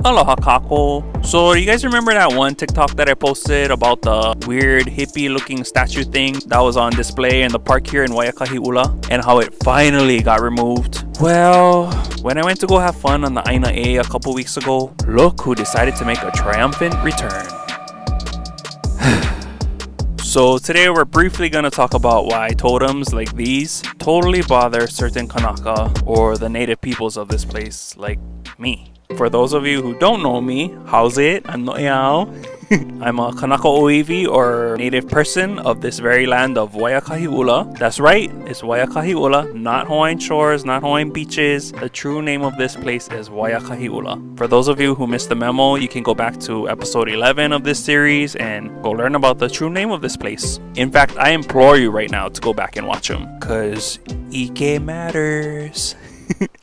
Aloha kākou. So you guys remember that one TikTok that I posted about the weird hippie looking statue thing that was on display in the park here in Waiakahiʻula and how it finally got removed? Well, when I went to go have fun on the ʻāina a couple weeks ago, look who decided to make a triumphant return. So today we're briefly going to talk about why totems like these totally bother certain Kanaka or the native peoples of this place like me. For those of you who don't know me, Howzit, I'm No'eau. I'm a Kanaka ʻŌiwi or native person of this very land of Waiakahiʻula. That's right, it's Waiakahiʻula, not Hawaiian shores, not Hawaiian beaches. The true name of this place is Waiakahiʻula. For those of you who missed the memo, you can go back to episode 11 of this series and go learn about the true name of this place. In fact, I implore you right now to go back and watch them, cause ʻike matters.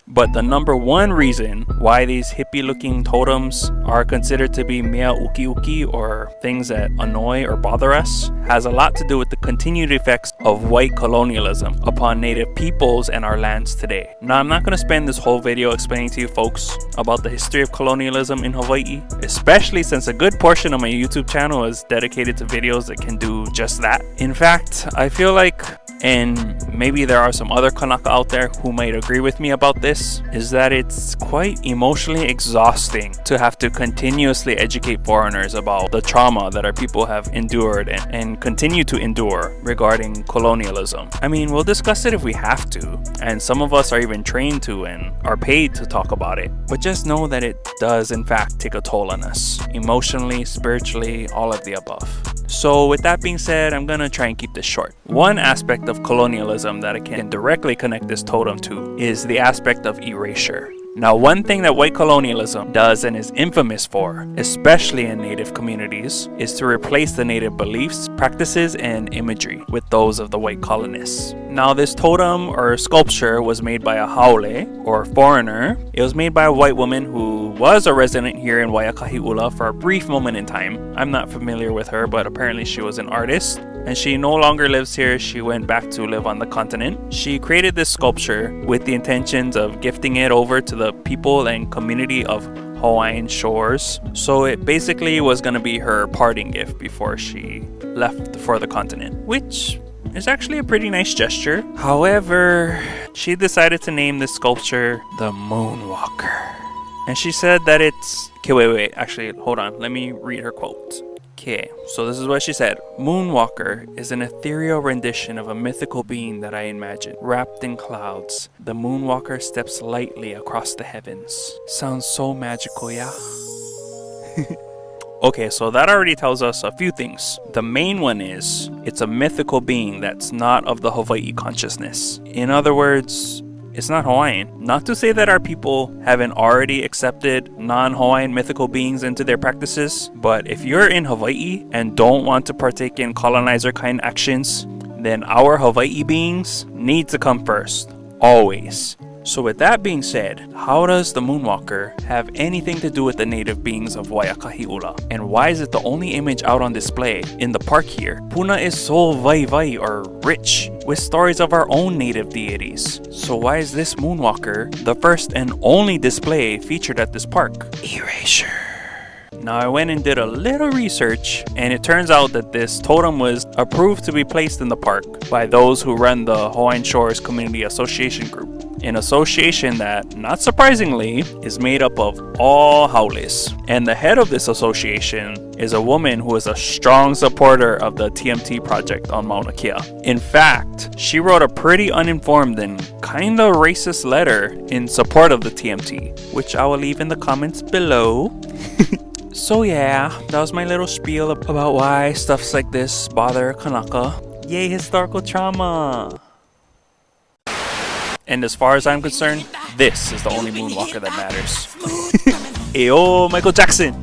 But the number one reason why these hippie looking totems are considered to be mea uki uki or things that annoy or bother us has a lot to do with the continued effects of white colonialism upon native peoples and our lands today. Now, I'm not going to spend this whole video explaining to you folks about the history of colonialism in Hawaii, especially since a good portion of my YouTube channel is dedicated to videos that can do just that. In fact, I feel like, and maybe there are some other Kanaka out there who might agree with me about this, is that it's quite emotionally exhausting to have to continuously educate foreigners about the trauma that our people have endured and continue to endure regarding colonialism. I mean, we'll discuss it if we have to, and some of us are even trained to and are paid to talk about it. But just know that it does in fact take a toll on us, emotionally, spiritually, all of the above. So with that being said, I'm gonna try and keep this short. One aspect of colonialism that I can directly connect this totem to is the aspect of erasure. Now, one thing that white colonialism does and is infamous for, especially in native communities, is to replace the native beliefs, practices, and imagery with those of the white colonists. Now, this totem or sculpture was made by a Haole, or foreigner. It was made by a white woman who was a resident here in Waiakahiʻula for a brief moment in time. I'm not familiar with her, but apparently she was an artist. And she no longer lives here. She went back to live on the continent. She created this sculpture with the intentions of gifting it over to the people and community of Hawaiian shores. So it basically was going to be her parting gift before she left for the continent, which is actually a pretty nice gesture. However, she decided to name this sculpture the Moonwalker. And she said that it's... Okay, wait. Actually, hold on. Let me read her quote. Okay, so this is what she said. Moonwalker is an ethereal rendition of a mythical being that I imagine. Wrapped in clouds, the Moonwalker steps lightly across the heavens. Sounds so magical, yeah? Okay, so that already tells us a few things. The main one is, it's a mythical being that's not of the Hawaii consciousness. In other words, it's not Hawaiian. Not to say that our people haven't already accepted non-Hawaiian mythical beings into their practices, but if you're in Hawaii and don't want to partake in colonizer kind actions, then our Hawaii beings need to come first, always. So with that being said, how does the Moonwalker have anything to do with the native beings of Waiakahiʻula? And why is it the only image out on display in the park here? Puna is so waiwai or rich with stories of our own native deities. So why is this Moonwalker the first and only display featured at this park? Erasure. Now I went and did a little research, and it turns out that this totem was approved to be placed in the park by those who run the Hawaiian Shores Community Association Group. An association that, not surprisingly, is made up of all Haoles. And the head of this association is a woman who is a strong supporter of the TMT project on Mauna Kea. In fact, she wrote a pretty uninformed and kinda racist letter in support of the TMT, which I will leave in the comments below. So yeah, that was my little spiel about why stuffs like this bother Kanaka. Yay, historical trauma! And as far as I'm concerned, this is the only Moonwalker that matters. Ayo, Michael Jackson!